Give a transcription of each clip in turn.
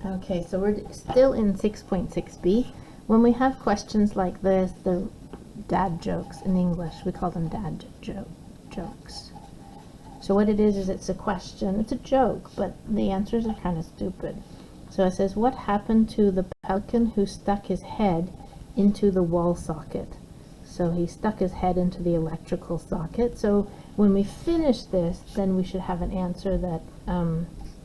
Okay, so we're still in 6.6b. When we have questions like this, they're dad jokes in English. We call them dad jokes. So what it is it's a question. It's a joke, but the answers are kind of stupid. So it says, what happened to the pelican who stuck his head into the wall socket? So he stuck his head into the electrical socket. So when we finish this, then we should have an answer that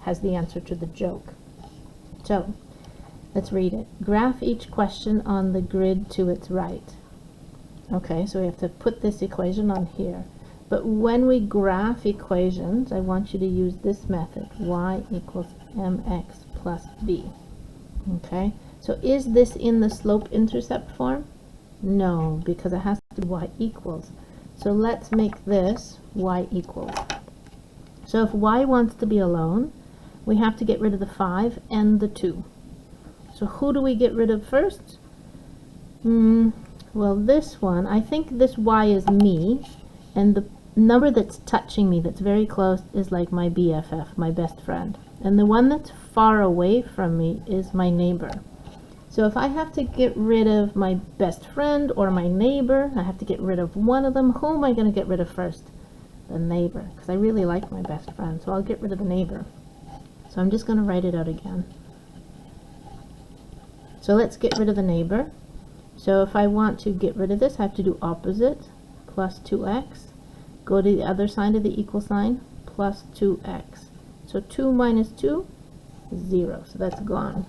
has the answer to the joke. So let's read it. Graph each question on the grid to its right. Okay, so we have to put this equation on here. But when we graph equations, I want you to use this method, y equals mx plus b. Okay, so is this in the slope-intercept form? No, because it has to be y equals. So let's make this y equals. So if y wants to be alone, we have to get rid of the 5 and the 2. So who do we get rid of first? Well, this one, I think this y is me, and the number that's touching me, that's very close, is like my BFF, my best friend. And the one that's far away from me is my neighbor. So if I have to get rid of my best friend or my neighbor, I have to get rid of one of them. Who am I going to get rid of first? The neighbor, because I really like my best friend, so I'll get rid of the neighbor. So I'm just going to write it out again. So let's get rid of the neighbor. So if I want to get rid of this, I have to do opposite, plus 2x. Go to the other side of the equal sign, plus 2x. So 2 minus 2 is 0, so that's gone.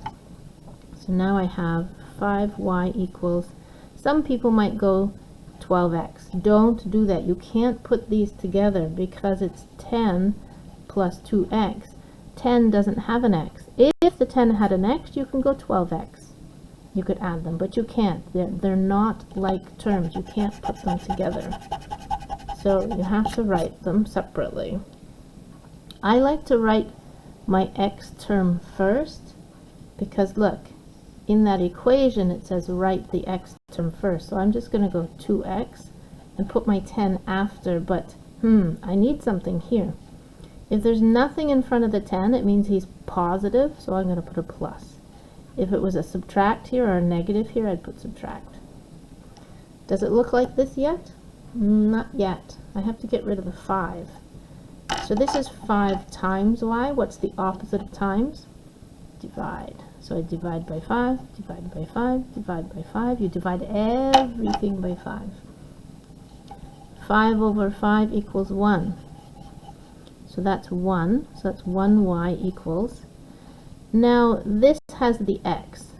So now I have 5y equals, some people might go 12x. Don't do that. You can't put these together because it's 10 plus 2x. 10 doesn't have an x. If the 10 had an x, you can go 12x. You could add them, but you can't. They're not like terms. You can't put them together. So you have to write them separately. I like to write my x term first because look, in that equation it says write the x term first. So I'm just going to go 2x and put my 10 after, but I need something here. If there's nothing in front of the 10, it means he's positive, so I'm going to put a plus. If it was a subtract here or a negative here, I'd put subtract. Does it look like this yet? Not yet. I have to get rid of the 5. So this is 5 times y. What's the opposite of times? Divide. So I divide by 5, divide by 5, divide by 5. You divide everything by 5. 5 over 5 equals 1. So that's 1. So that's 1y equals. Now this has the x,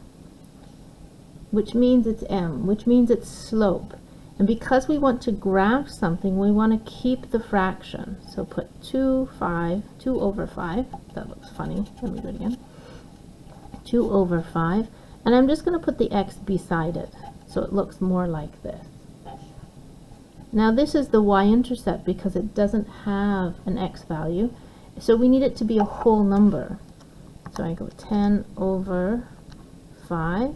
which means it's m, which means it's slope. And because we want to graph something, we want to keep the fraction. So put 2 over 5. That looks funny. Let me do it again. 2 over 5. And I'm just going to put the x beside it, so it looks more like this. Now this is the y-intercept because it doesn't have an x value, so we need it to be a whole number. So I go 10 over 5,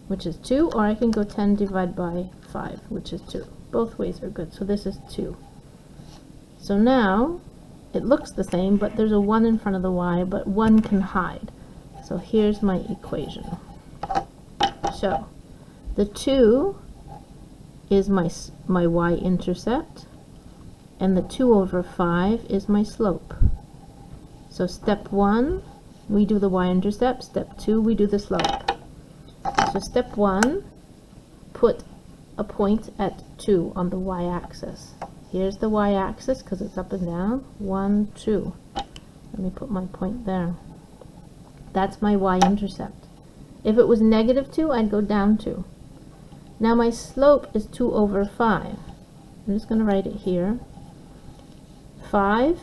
which is 2, or I can go 10 divided by 5, which is 2. Both ways are good, so this is 2. So now it looks the same, but there's a 1 in front of the y, but 1 can hide. So here's my equation. So the 2 is my y-intercept, and the 2 over 5 is my slope. So step 1, we do the y-intercept. Step 2, we do the slope. So step 1, put a point at 2 on the y-axis. Here's the y-axis because it's up and down. 1, 2. Let me put my point there. That's my y-intercept. If it was negative 2, I'd go down 2. Now my slope is 2 over 5. I'm just going to write it here. 5,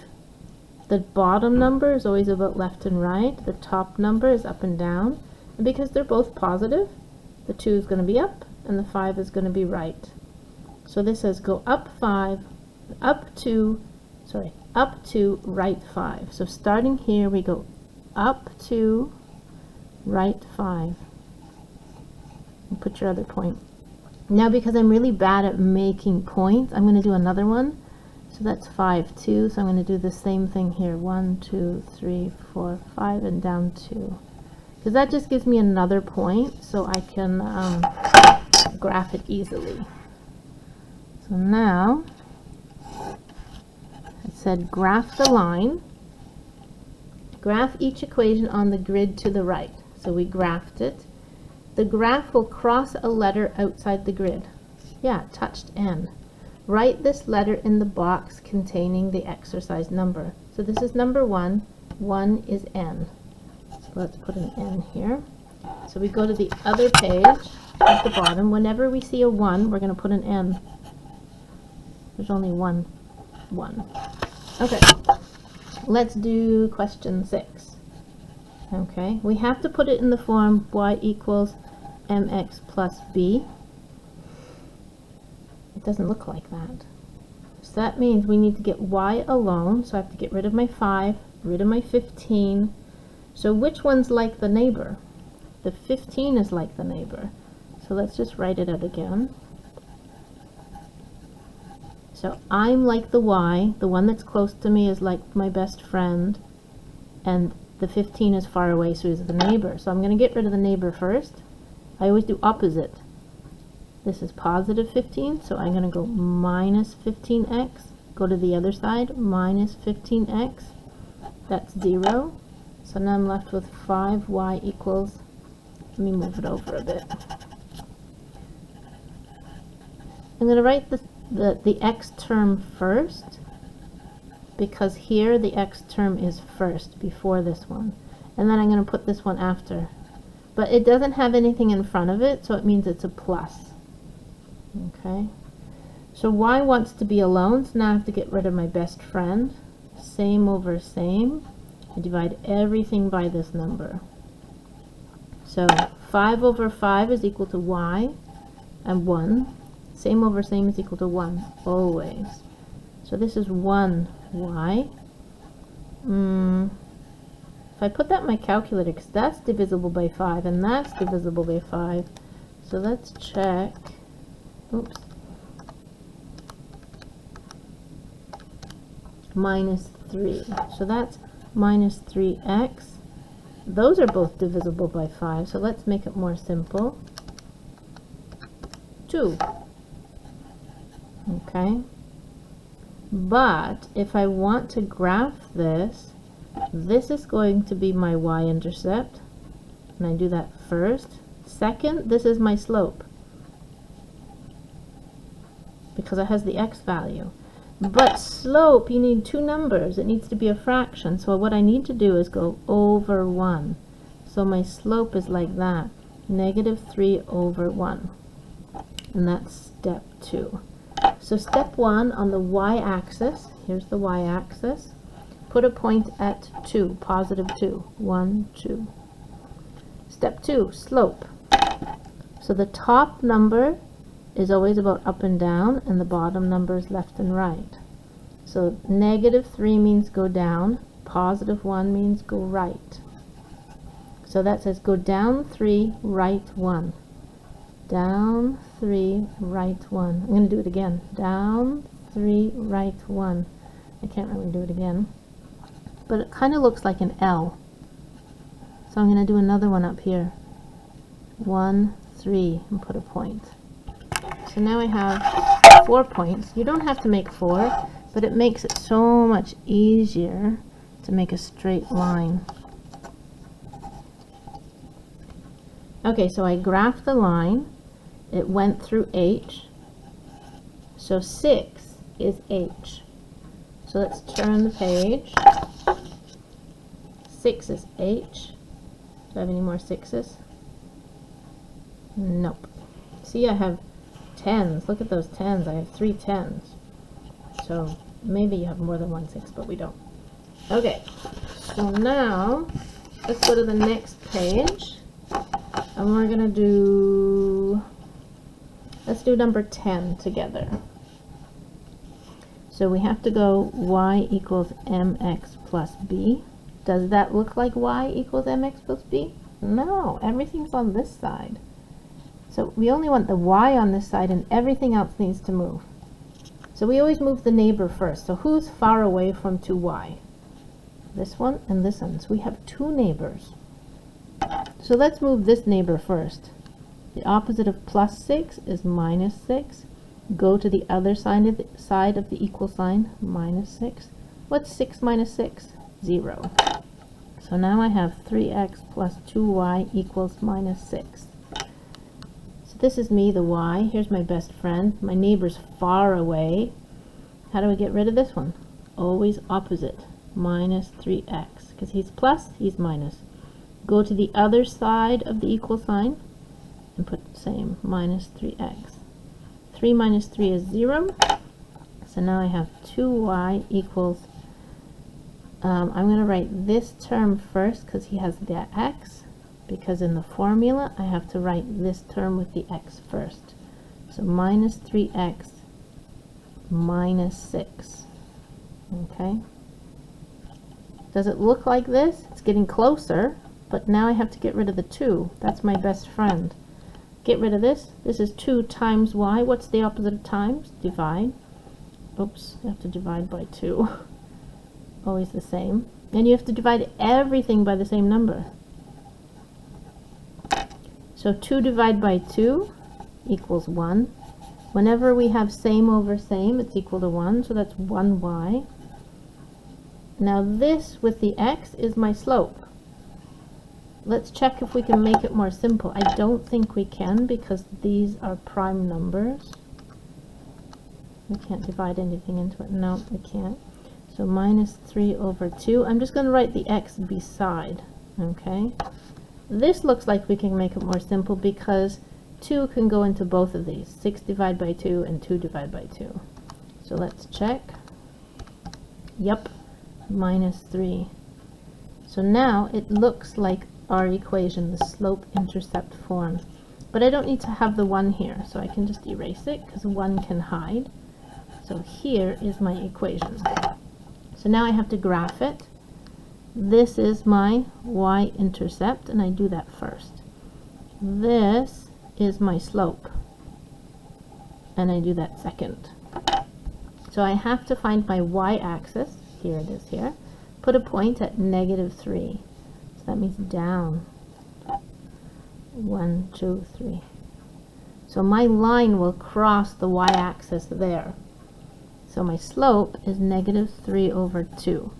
the bottom number is always about left and right. The top number is up and down. And because they're both positive, the 2 is going to be up and the 5 is going to be right. So this says go up 5, up to right 5. So starting here, we go up to right 5. And put your other point. Now because I'm really bad at making points, I'm going to do another one. So that's 5, 2. So I'm going to do the same thing here. 1, 2, 3, 4, 5, and down 2. because that just gives me another point so I can graph it easily. So now it said graph the line. Graph each equation on the grid to the right. So we graphed it. The graph will cross a letter outside the grid. Yeah, it touched N. Write this letter in the box containing the exercise number. So this is number 1. 1 is N. So let's put an N here. So we go to the other page at the bottom. Whenever we see a 1, we're going to put an N. There's only one 1. Okay, let's do question 6. Okay, we have to put it in the form y equals mx plus b. It doesn't look like that. So that means we need to get y alone. So I have to get rid of my 5, rid of my 15. So which one's like the neighbor? The 15 is like the neighbor. So let's just write it out again. So I'm like the y, the one that's close to me is like my best friend, and the 15 is far away, so he's the neighbor. So I'm going to get rid of the neighbor first. I always do opposite. This is positive 15, so I'm going to go minus 15x. Go to the other side, minus 15x. That's 0. So now I'm left with 5y equals, let me move it over a bit. I'm going to write the x term first, because here the x term is first before this one, and then I'm going to put this one after, but it doesn't have anything in front of it, so it means it's a plus. Okay, so y wants to be alone, so now I have to get rid of my best friend. Same over same. I divide everything by this number. So 5 over 5 is equal to y, and 1. Same over same is equal to 1, always. So this is 1y. If I put that in my calculator, because that's divisible by 5, and that's divisible by 5. So let's check. Oops. Minus 3. So that's minus 3x. Those are both divisible by 5, so let's make it more simple. 2. Okay, but if I want to graph this, this is going to be my y-intercept, and I do that first. Second, this is my slope, because it has the x value. But slope, you need two numbers. It needs to be a fraction, so what I need to do is go over 1. So my slope is like that, negative 3 over 1, and that's step 2. So step 1 on the y-axis, here's the y-axis, put a point at 2, positive 2, 1, 2. Step 2, slope. So the top number is always about up and down, and the bottom number is left and right. So negative 3 means go down, positive 1 means go right. So that says go down 3, right 1. Down 3, right 1. I'm going to do it again. Down 3, right 1. I can't really do it again. But it kind of looks like an L. So I'm going to do another one up here. 1, 3, and put a point. So now I have 4 points. You don't have to make 4, but it makes it so much easier to make a straight line. Okay, so I graphed the line. It went through H. So 6 is H. So let's turn the page. 6 is H. Do I have any more 6s? Nope. See, I have 10s. Look at those 10s. I have 3 10s. So maybe you have more than 1 6, but we don't. Okay, so now let's go to the next page. And we're going to do, let's do number 10 together. So we have to go y equals mx plus b. Does that look like y equals mx plus b? No, everything's on this side. So we only want the y on this side, and everything else needs to move. So we always move the neighbor first. So who's far away from 2y? This one and this one. So we have 2 neighbors. So let's move this neighbor first. The opposite of plus 6 is minus 6. Go to the other side of the equal sign, minus 6. What's 6 minus 6? 0. So now I have 3x plus 2y equals minus 6. So this is me, the y. Here's my best friend. My neighbor's far away. How do I get rid of this one? Always opposite. Minus 3x. Because he's plus, he's minus. Go to the other side of the equal sign and put the same, minus 3x. 3 minus 3 is 0. So now I have 2y equals, I'm going to write this term first because he has the x, because in the formula I have to write this term with the x first. So minus 3x minus 6. Okay? Does it look like this? It's getting closer, but now I have to get rid of the 2. That's my best friend. Get rid of this. This is 2 times y. What's the opposite of times? Divide. Oops, I have to divide by 2. Always the same. And you have to divide everything by the same number. So 2 divided by 2 equals 1. Whenever we have same over same, it's equal to 1, so that's 1y. Now this with the x is my slope. Let's check if we can make it more simple. I don't think we can because these are prime numbers. We can't divide anything into it. No, we can't. So minus 3 over 2. I'm just going to write the x beside. Okay? This looks like we can make it more simple because 2 can go into both of these. 6 divided by 2 and 2 divided by 2. So let's check. Yep, minus 3. So now it looks like our equation, the slope-intercept form. But I don't need to have the 1 here, so I can just erase it because 1 can hide. So here is my equation. So now I have to graph it. This is my y-intercept, and I do that first. This is my slope, and I do that second. So I have to find my y-axis. Here it is here. Put a point at negative 3. So that means down. 1, 2, 3. So my line will cross the y-axis there. So my slope is negative 3 over 2.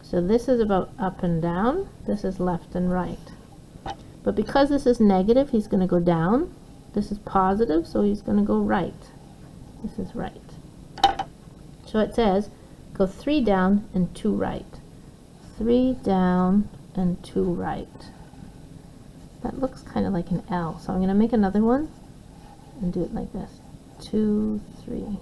So this is about up and down. This is left and right. But because this is negative, he's going to go down. This is positive, so he's going to go right. This is right. So it says, go 3 down and 2 right. 3 down and 2 right. That looks kind of like an L. So I'm going to make another one and do it like this. 2, 3.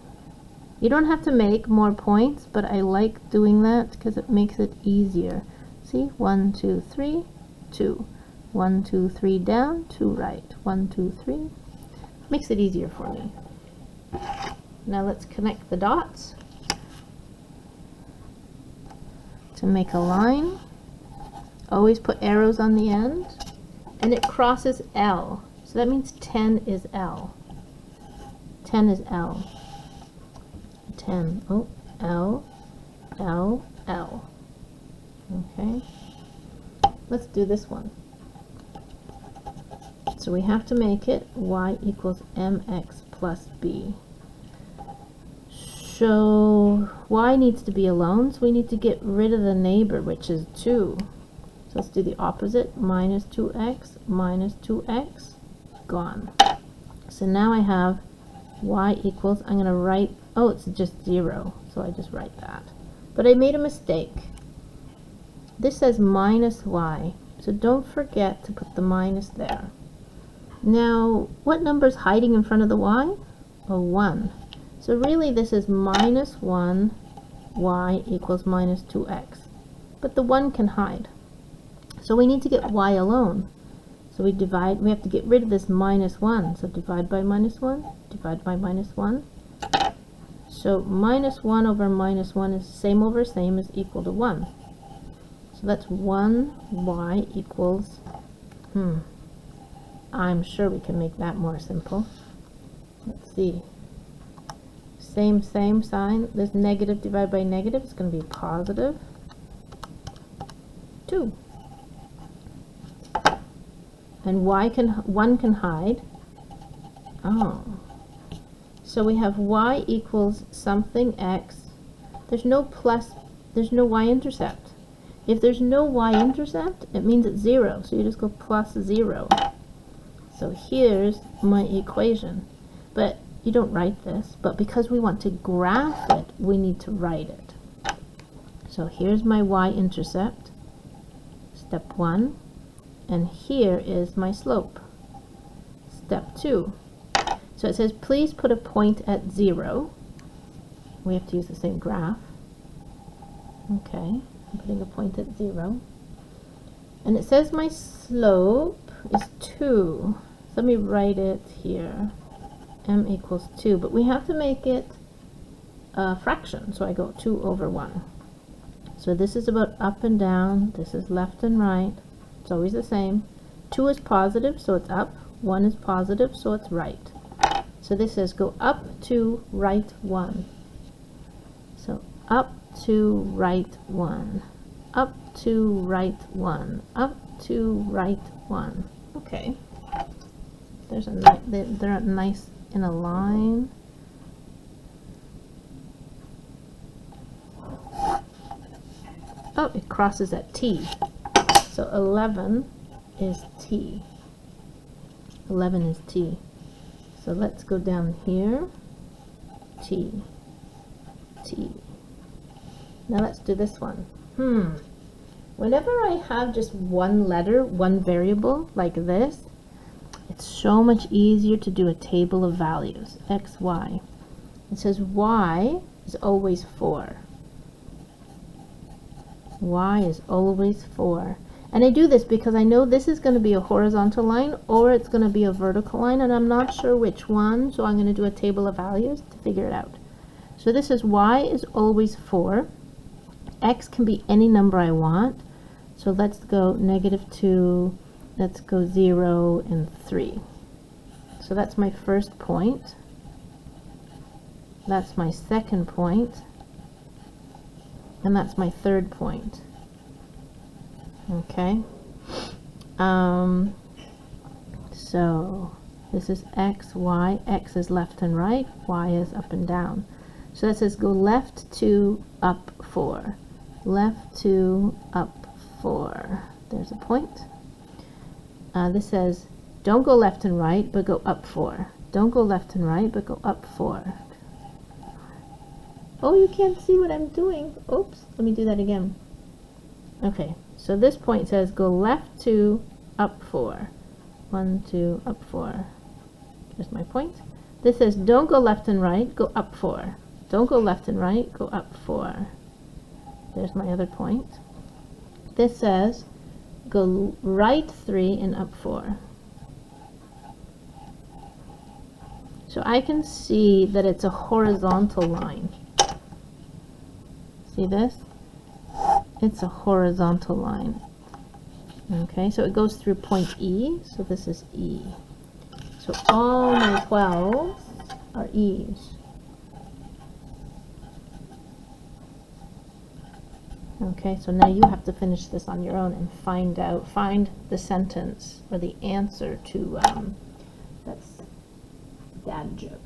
You don't have to make more points, but I like doing that because it makes it easier. See? 1, 2, 3, 2. 1, 2, 3 down, 2 right. 1, 2, 3. Makes it easier for me. Now let's connect the dots to make a line. Always put arrows on the end. And it crosses L. So that means 10 is L. 10 is L. 10. Oh, L, L, L. Okay. Let's do this one. So we have to make it y equals mx plus b. So y needs to be alone, so we need to get rid of the neighbor, which is 2. So let's do the opposite. Minus 2x, minus 2x, gone. So now I have y equals, I'm going to write, oh, it's just 0, so I just write that. But I made a mistake. This says minus y, so don't forget to put the minus there. Now, what number is hiding in front of the y? A 1. So really this is minus 1 y equals minus 2x. But the 1 can hide. So we need to get y alone. So we have to get rid of this minus 1. So divide by minus 1, divide by minus 1. So minus 1 over minus 1 is same over same is equal to 1. So that's 1y equals, I'm sure we can make that more simple. Let's see. Same sign. This negative divided by negative is going to be positive 2. and one can hide. Oh, so we have y equals something x. There's no y-intercept. If there's no y-intercept, it means it's 0, so you just go plus 0. So here's my equation. But you don't write this, but because we want to graph it, we need to write it. So here's my y-intercept, step 1, and here is my slope, step 2. So it says, please put a point at 0. We have to use the same graph. Okay, I'm putting a point at 0. And it says my slope is 2. So let me write it here. M equals 2, but we have to make it a fraction, so I go 2 over 1. So this is about up and down, this is left and right, it's always the same. 2 is positive, so it's up, 1 is positive, so it's right. So this says go up to right 1. So up to right 1, up to right 1, up to right 1. Okay, there's a they're nice in a line. Oh, it crosses at T. So 11 is T. 11 is T. So let's go down here. T. T. Now let's do this one. Whenever I have just one letter, one variable, like this, it's so much easier to do a table of values. X, Y. It says y is always 4. Y is always 4. And I do this because I know this is going to be a horizontal line or it's going to be a vertical line, and I'm not sure which one, so I'm going to do a table of values to figure it out. So this is y is always 4. X can be any number I want. So let's go -2, let's go 0 and 3. So that's my first point. That's my second point. And that's my third point. Okay. So this is x, y. X is left and right. Y is up and down. So that says go left 2, up 4. Left 2, up 4. There's a point. This says don't go left and right, but go up 4. Don't go left and right, but go up 4. Oh, you can't see what I'm doing. Oops, let me do that again. Okay, so this point says go left 2, up 4. 1, 2, up 4. Here's my point. This says don't go left and right, go up 4. Don't go left and right, go up 4. There's my other point. This says go right 3 and up 4. So I can see that it's a horizontal line. See this? It's a horizontal line. Okay, so it goes through point E, so this is E. So all my 12s are E's. Okay, so now you have to finish this on your own and find the sentence or the answer to that's dad joke.